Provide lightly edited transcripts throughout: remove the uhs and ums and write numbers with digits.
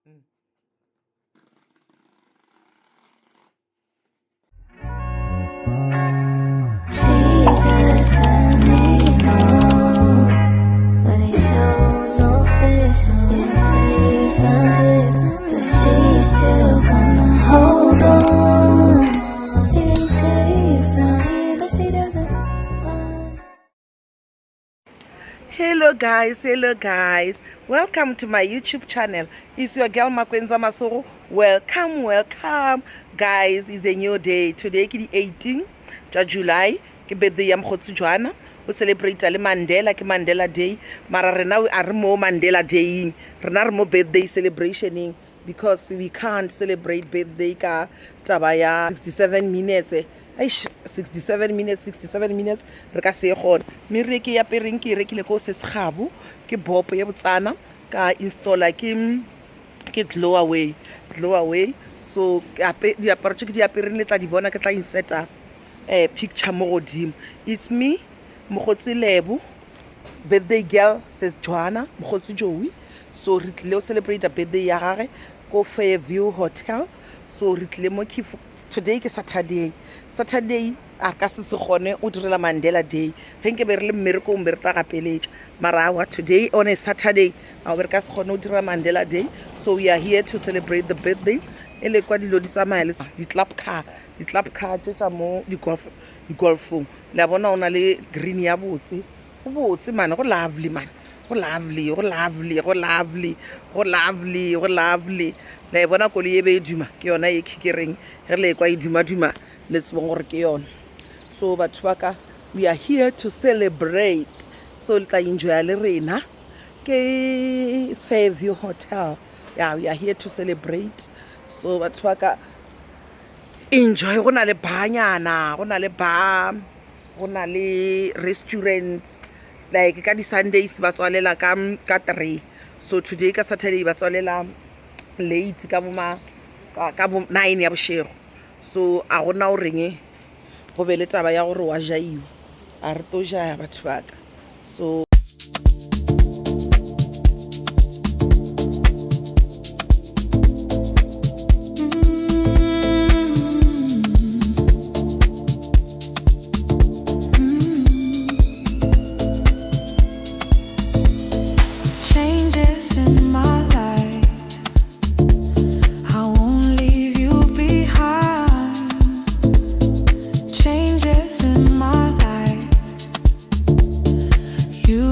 Mm. Hello guys, welcome to my YouTube channel. It's your girl Makwenza Masoro. Welcome guys. It's a new day. Today is the 18th of July. Ke birthday ya mkhotsi Joanna. We celebrate le Mandela, ke Mandela Day. Mara rena we are mo Mandela Day. Rena re mo birthday celebrationing because we can't celebrate birthday ka taba ya 67 minutes. 67 minutes re ka se gone mme re ke ya pereng ke rekile ko se segabu ke bopo ya botsana ka installer ke glow away so di aparo tse ke di apereng le tla di bona ke tla inseta picture mo godimo. It's me mogotsi Lebo, birthday girl says Joanna mogotsi Joey. So re tlile o celebrate a birthday ya gage ko Fairview hotel. So re tlile mo today ke Saturday a ka se gone o direla Mandela Day ge nke be re le mmereko o mmereta gapeletša mara wa today on a Saturday a be re ka se gone o direla Mandela Day. So we are here to celebrate the birthday e le kwa dilo di tsamaya le di-club car tse tša mo di-golfong le a bona o na le green ya botse go botse man go lovely la e bona koloi e be e duma ke yona e kikereng ge le kwa e duma le tsebong gore ke yona. So batho ba ka we are here to celebrate, so le tla enjoya le rena ke Fairview hotel. Yeah, we are here to celebrate. So batho ba ka enjoy. Go na le banyana, go na le restaurant like ka di Sundays ba tswalela ka 3. So today ka Saturday ba tswalela late ka bo 9 ya bošego. So a gona o reng go be le taba ya gore wa jaiwa a re to jaya batho ba ka. So You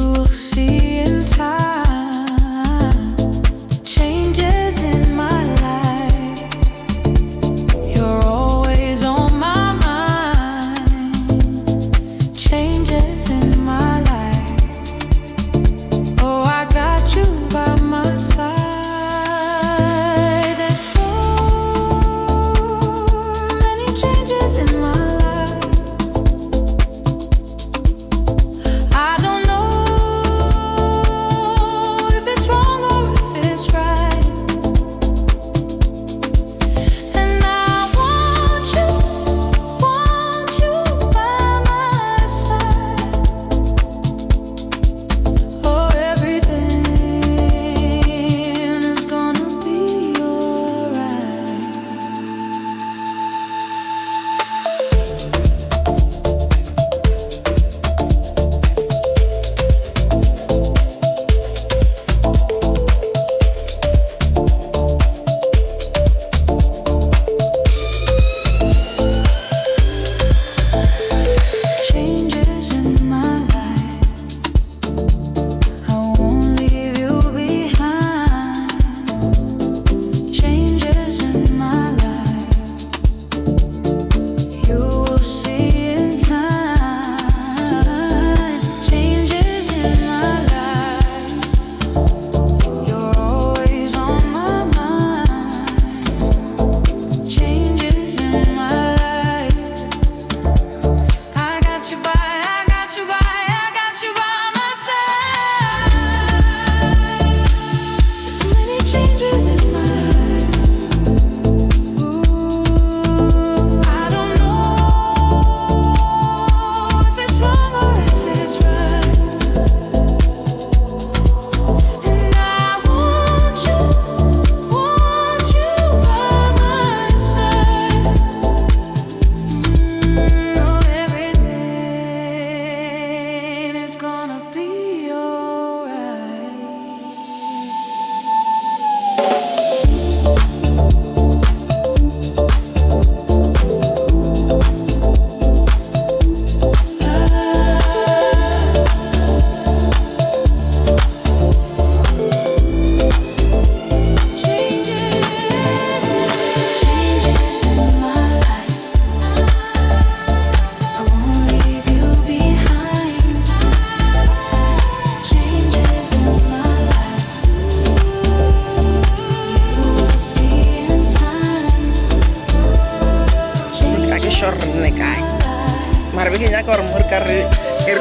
mara be ke nyaka gore mo re ka re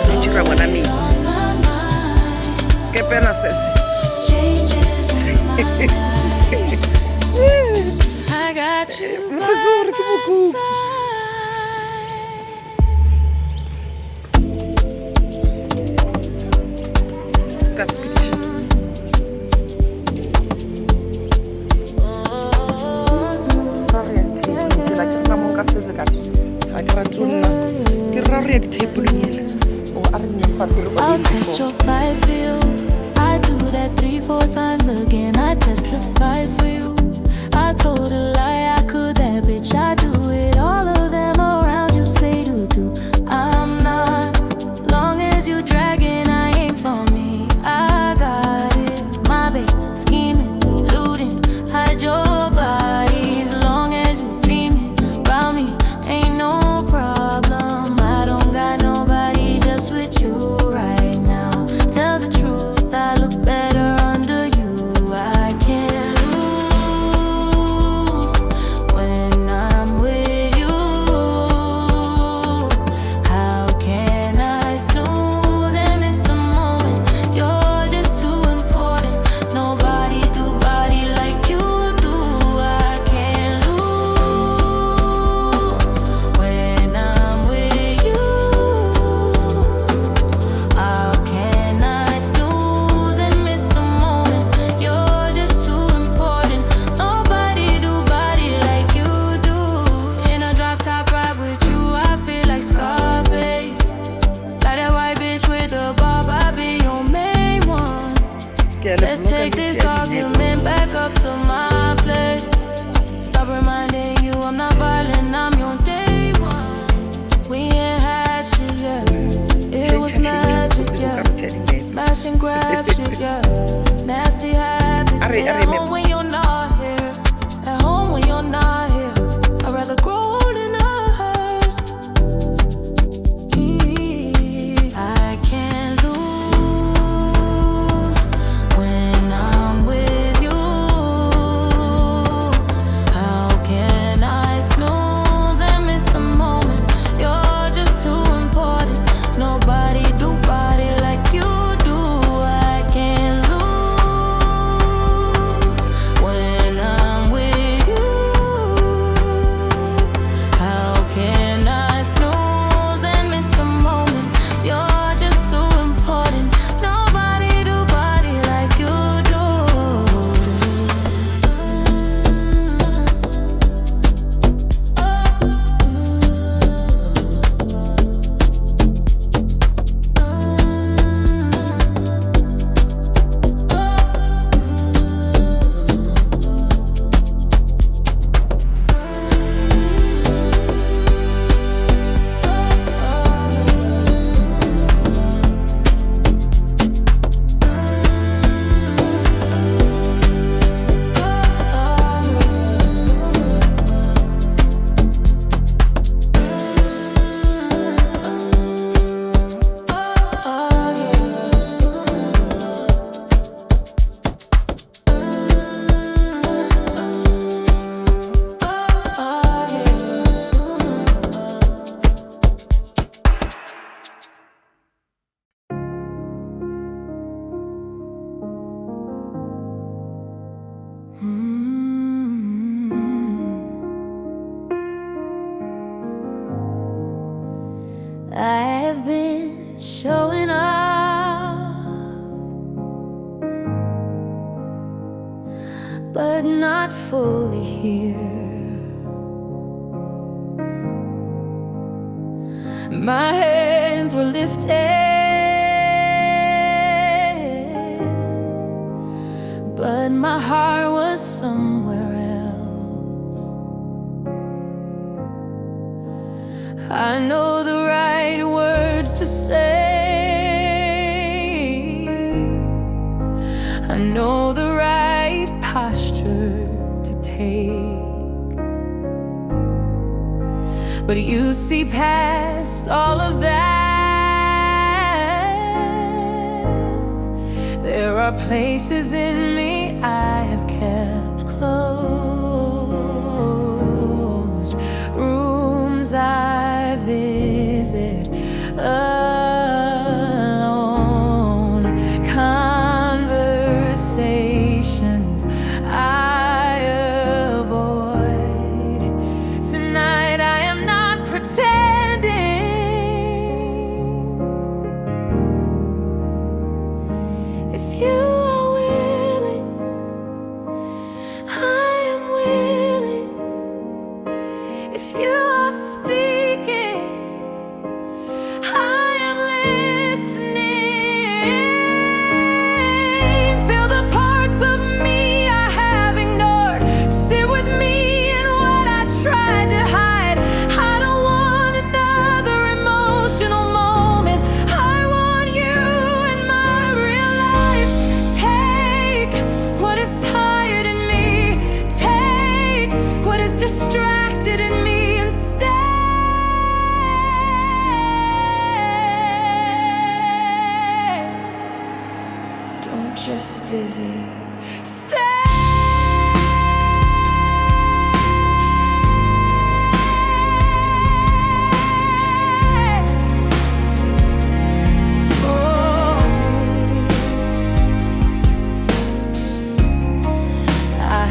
dutse ra bona metsi skepena sese I got you by Mazuri ke my bokuku. side. Ska se pidiše. Ra re ya dithaepolong tšela ke nna mo nka sebe ka ga ke rate go nna ke ra re ya dithaepolong ele o a re nne fase le I'll test your fight for you. I do that 3-4 times again. I testify for you. I told a lie, I could that bitch. I do it. All of them around you say do. I'm not. Long as you dragging, I ain't for me. I got it. My babe, scheming, looting, hide your body. As long as you dreaming about me, ain't no problem. I don't got nobody just with you right now. Tell the truth, I look better under you. I can't lose when I'm with you. How can I snooze and miss a moment? You're just too important. Nobody do body like you do. I can't lose when I'm with you. How can I snooze and miss a moment? You're just too important. Nobody do body like you do. In a drop top ride with you, I feel like Scarface. Like that white bitch with the bob, I be your main one. Let's take this argument back up to my place. Stop reminding you I'm not violent, I'm your day one. We ain't had shit yet. It was magic, yeah. Smash and grab shit, yeah. Nasty habits. Arre, Stay arre, at me- home when you're not here. At home when you're not here. I'd rather grow old in a hearse. I can't lose when I'm with you. How can I snooze and miss a moment? You're just too important. Nobody do body like you do. I can't lose when I'm with you. How can I snooze and miss a moment? You're just too important. Nobody do body like you do. I have been showing up, but not fully here. My hands were lifted, but my heart was somewhere else. I know the right words to say, I know the right posture to take, but you see past all of that. There are places in me I have kept closed, rooms I visit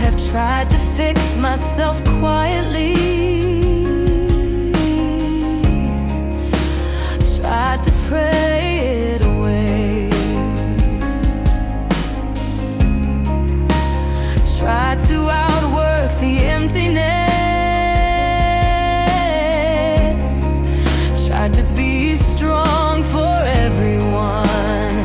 have tried to fix myself quietly, tried to pray it away, tried to outwork the emptiness, tried to be strong for everyone,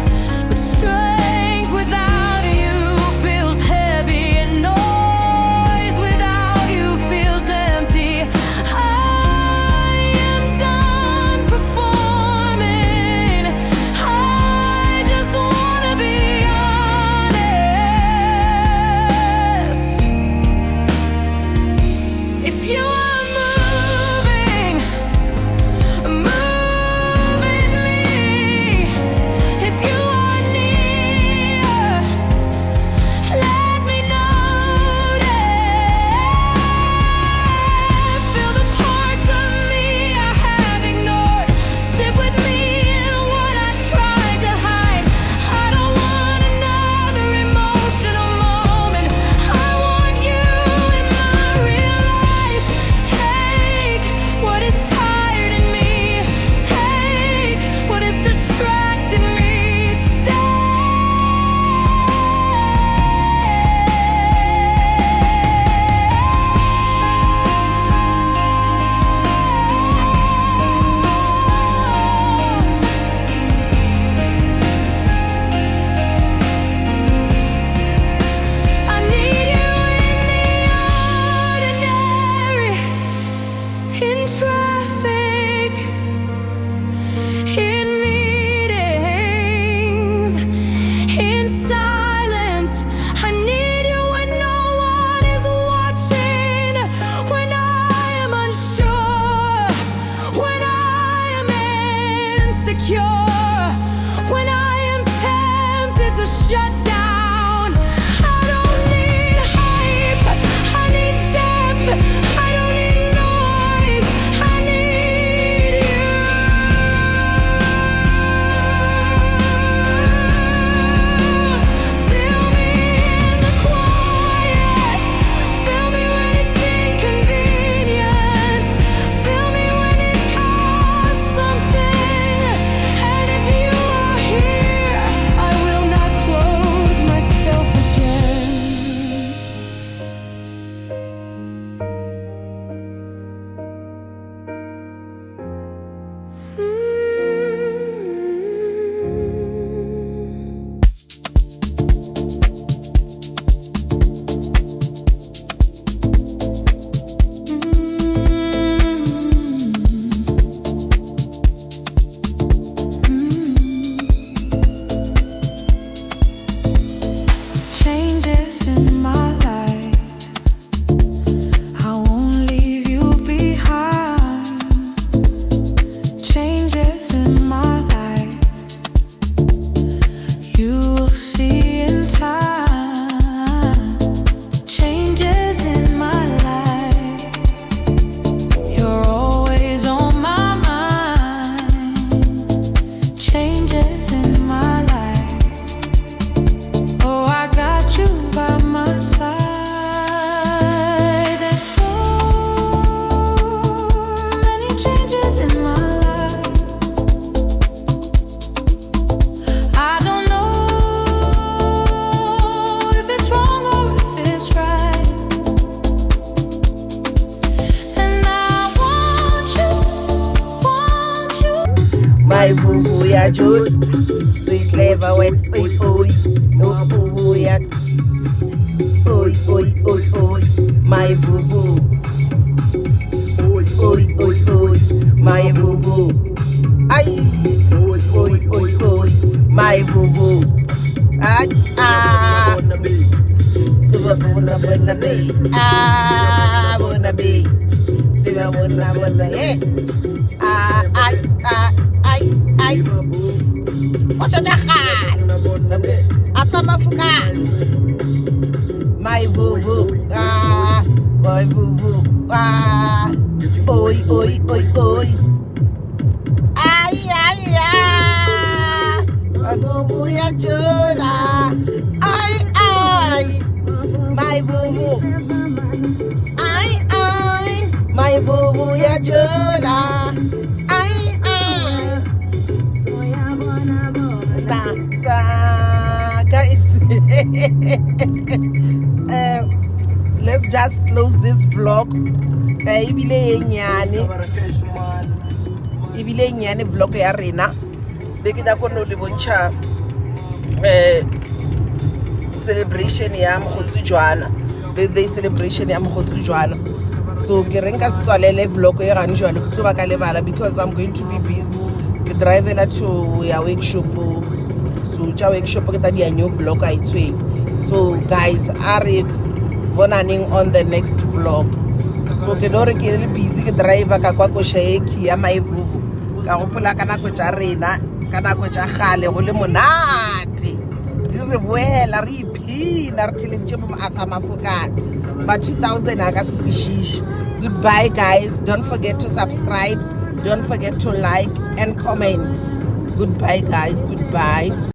but strength without you feels heavy, and noise without you feels empty. I am done performing. I just wanna be honest. If you are moving me, if you are near, let me notice. Feel the parts of me I have ignored. Sit with me in what I tried to hide. I don't want another emotional moment. I want you in my real life. Take what is tired in me. Take what is distracting me. I need you in the ordinary, in traffic, in meetings, in silence. I need you when no one is watching, when I am unsure, when I am insecure, when I am tempted to shut down. I don't need hype, I need depth. I don't need noise, I need you. Feel me in the quiet, feel me when it's inconvenient, feel me when it costs something. And if you are here, I will not close myself again. Changes in my life, I won't leave you behind. Changes in my life, you will see in time. Changes in my life, you're always on my mind. Changes in my life, oh, I got you by my side. There's so many changes in my life. I don't know if it's wrong or if it's right. And I want you. My boo ya Jude, sweet clever when oi oi, oh ya, oi oi oi oi, my boo boo, oi oi oi, my boo boo, ay, oi oi oi, my boo boo, ah ah, super bona bona be, ah bona be, super bona bona eh, ah ay ah ay ay. Ochochahan, Afamafukat, my vuvu, ah, my vuvu, ah, oi, oi, oi, oi, ay, ay, ay, agomuya chura, ay, ay, my vuvu. Ay, my vuvu ya jona. Ay, guys. Let's just close this vlog. Ibile nyane vlog ya rena. Beke da kono le bontsha celebration ya mogotsi jwana, birthday celebration ya mogotsi jwana. So ke renka tswalele vlog ya gane jwale ke tlo ba ka lebala because I'm going to be busy. Ke drivela to ya workshop. So ja workshop ke ta dia new vlog a itswe. So guys, are bonaning on the next vlog. So ke dore ke le busy ke driver ka kwa ko sheki ya maivuvu. Ka gopola kana ko tsa rena, kana ko tsa gale go le monate. Re boela re iphina re theleditše bo maasa mafokate ba 2000 a ka se kwešiše. Goodbye guys, don't forget to subscribe, don't forget to like and comment. Goodbye guys, goodbye.